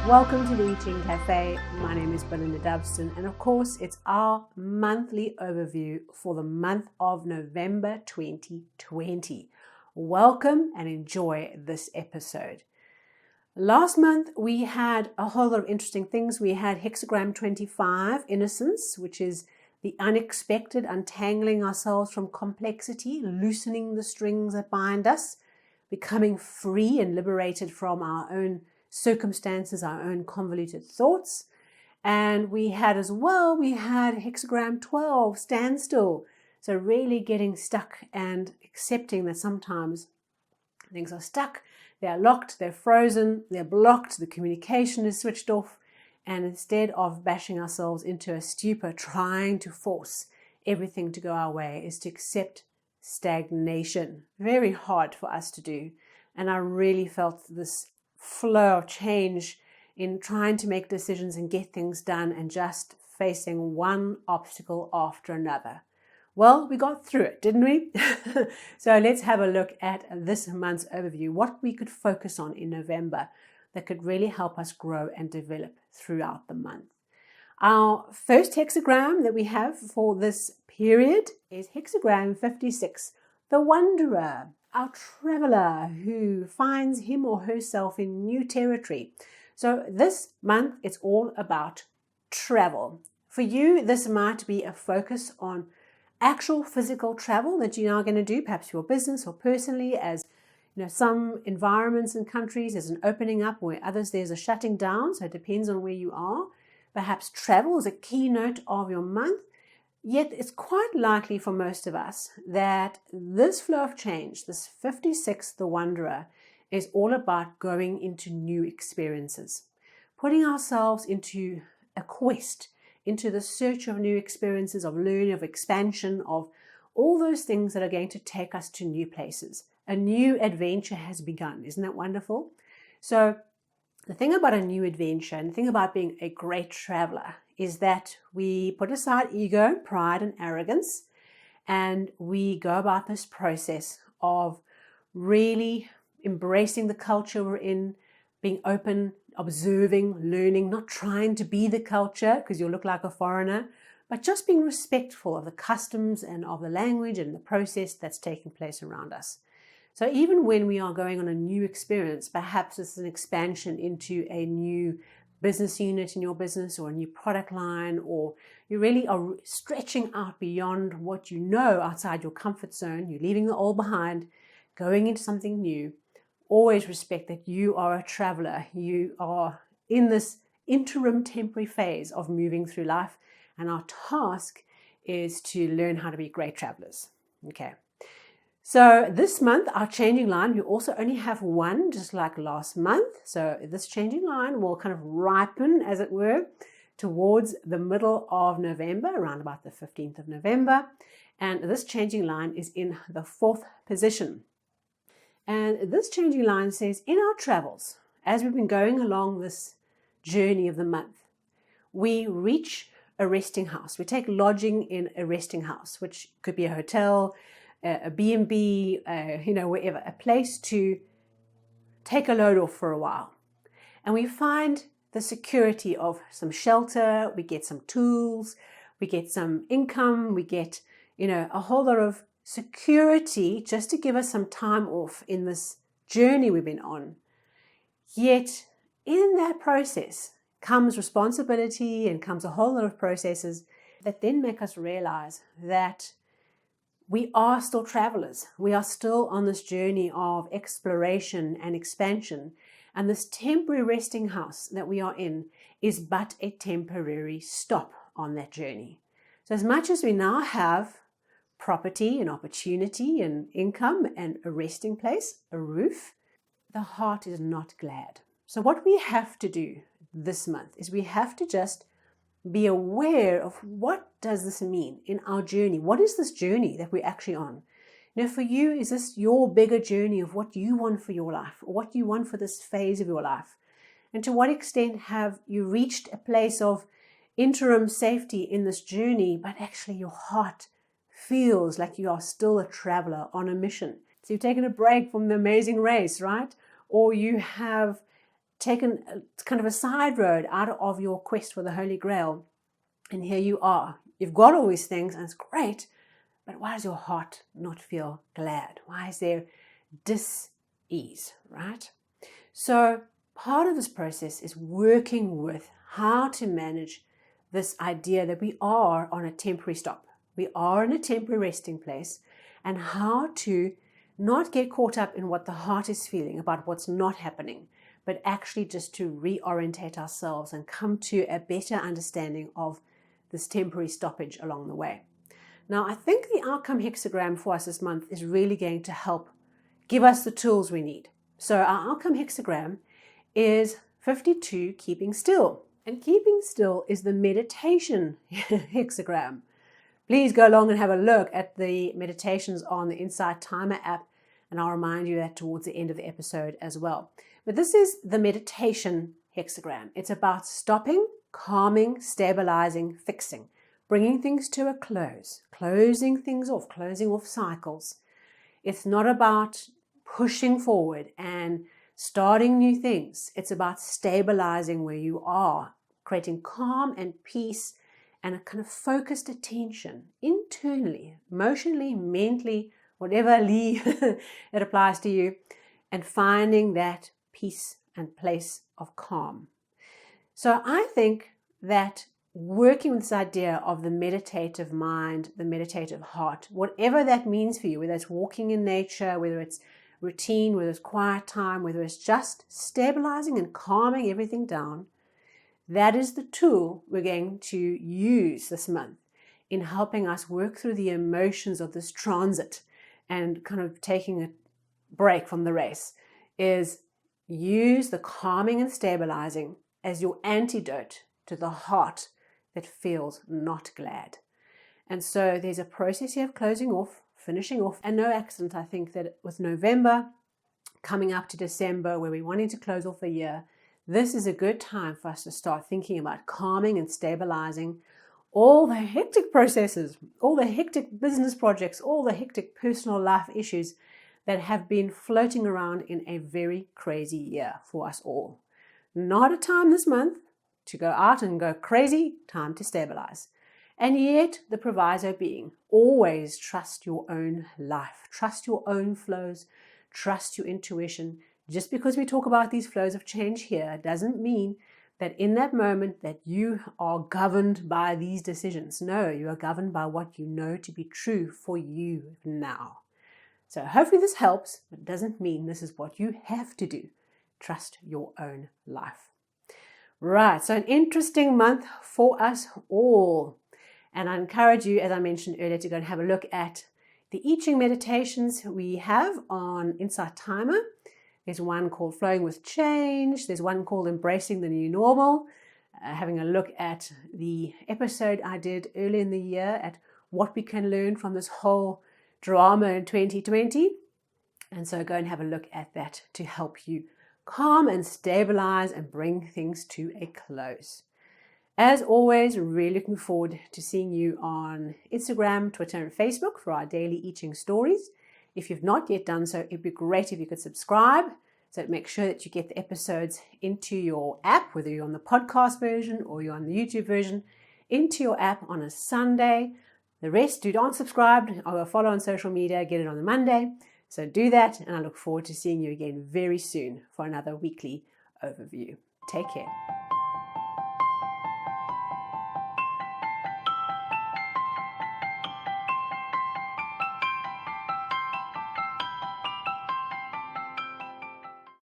Welcome to the I Ching Cafe. My name is Belinda Dubston, and of course it's our monthly overview for the month of November 2020. Welcome and enjoy this episode. Last month we had a whole lot of interesting things. We had Hexagram 25, Innocence, which is the unexpected, untangling ourselves from complexity, loosening the strings that bind us, becoming free and liberated from our own circumstances, our own convoluted thoughts. And we had Hexagram 12, Standstill. So really getting stuck and accepting that sometimes things are stuck, they're locked, they're frozen, they're blocked, the communication is switched off. And instead of bashing ourselves into a stupor, trying to force everything to go our way, is to accept stagnation. Very hard for us to do. And I really felt this flow of change in trying to make decisions and get things done and just facing one obstacle after another. Well, we got through it, didn't we? So let's have a look at this month's overview, what we could focus on in November that could really help us grow and develop throughout the month. Our first hexagram that we have for this period is Hexagram 56, the Wanderer, our traveler who finds him or herself in new territory. So this month, it's all about travel. For you, this might be a focus on actual physical travel that you are going to do, perhaps your business or personally, as you know, some environments and countries there's an opening up, where others there's a shutting down. So it depends on where you are. Perhaps travel is a keynote of your month. Yet it's quite likely for most of us that this flow of change, this 56, the Wanderer, is all about going into new experiences, putting ourselves into a quest, into the search of new experiences, of learning, of expansion, of all those things that are going to take us to new places. A new adventure has begun. Isn't that wonderful? So the thing about a new adventure and the thing about being a great traveler is that we put aside ego, pride, and arrogance, and we go about this process of really embracing the culture we're in, being open, observing, learning, not trying to be the culture because you'll look like a foreigner, but just being respectful of the customs and of the language and the process that's taking place around us. So even when we are going on a new experience, perhaps it's an expansion into a new business unit in your business or a new product line, or you really are stretching out beyond what you know outside your comfort zone, you're leaving the old behind, going into something new, always respect that you are a traveler. You are in this interim temporary phase of moving through life, and our task is to learn how to be great travelers. Okay. So this month, our changing line, we also only have one, just like last month. So this changing line will kind of ripen, as it were, towards the middle of November, around about the 15th of November. And this changing line is in the 4th position. And this changing line says, in our travels, as we've been going along this journey of the month, we reach a resting house. We take lodging in a resting house, which could be a hotel, a B&B, wherever, a place to take a load off for a while. And we find the security of some shelter, we get some tools, we get some income, we get, a whole lot of security just to give us some time off in this journey we've been on. Yet in that process comes responsibility and comes a whole lot of processes that then make us realize that we are still travelers. We are still on this journey of exploration and expansion. And this temporary resting house that we are in is but a temporary stop on that journey. So as much as we now have property and opportunity and income and a resting place, a roof, the heart is not glad. So what we have to do this month is we have to just be aware of what does this mean in our journey. What is this journey that we're actually on? For you, is this your bigger journey of what you want for your life, or what you want for this phase of your life? And to what extent have you reached a place of interim safety in this journey, but actually your heart feels like you are still a traveler on a mission? So you've taken a break from the amazing race, right? Or you have taken kind of a side road out of your quest for the Holy Grail. And here you are. You've got all these things and it's great, but why does your heart not feel glad? Why is there dis-ease, right? So part of this process is working with how to manage this idea that we are on a temporary stop. We are in a temporary resting place, and how to not get caught up in what the heart is feeling about what's not happening, but actually just to reorientate ourselves and come to a better understanding of this temporary stoppage along the way. Now, I think the outcome hexagram for us this month is really going to help give us the tools we need. So our outcome hexagram is 52, keeping still. And keeping still is the meditation hexagram. Please go along and have a look at the meditations on the Insight Timer app, and I'll remind you that towards the end of the episode as well. But this is the meditation hexagram. It's about stopping, calming, stabilizing, fixing, bringing things to a close, closing things off, closing off cycles. It's not about pushing forward and starting new things. It's about stabilizing where you are, creating calm and peace and a kind of focused attention internally, emotionally, mentally, whatever it applies to you, and finding that peace and place of calm. So I think that working with this idea of the meditative mind, the meditative heart, whatever that means for you, whether it's walking in nature, whether it's routine, whether it's quiet time, whether it's just stabilizing and calming everything down, that is the tool we're going to use this month in helping us work through the emotions of this transit and kind of taking a break from the race, is use the calming and stabilizing as your antidote to the heart that feels not glad. And so there's a process here of closing off, finishing off, and no accident, I think, that with November coming up to December, where we're wanting to close off a year, this is a good time for us to start thinking about calming and stabilizing all the hectic processes, all the hectic business projects, all the hectic personal life issues that have been floating around in a very crazy year for us all. Not a time this month to go out and go crazy, time to stabilize. And yet the proviso being, always trust your own life, trust your own flows, trust your intuition. Just because we talk about these flows of change here doesn't mean that in that moment that you are governed by these decisions. No, you are governed by what you know to be true for you now. So hopefully this helps, but it doesn't mean this is what you have to do. Trust your own life. Right, so an interesting month for us all. And I encourage you, as I mentioned earlier, to go and have a look at the I Ching meditations we have on Insight Timer. There's one called Flowing with Change. There's one called Embracing the New Normal. Having a look at the episode I did early in the year at what we can learn from this whole drama in 2020. And so go and have a look at that to help you calm and stabilize and bring things to a close. As always, really looking forward to seeing you on Instagram, Twitter, and Facebook for our daily I Ching stories. If you've not yet done so, it'd be great if you could subscribe. So make sure that you get the episodes into your app, whether you're on the podcast version or you're on the YouTube version, into your app on a Sunday. The rest, do not subscribe or follow on social media, get it on the Monday. So do that, and I look forward to seeing you again very soon for another weekly overview. Take care.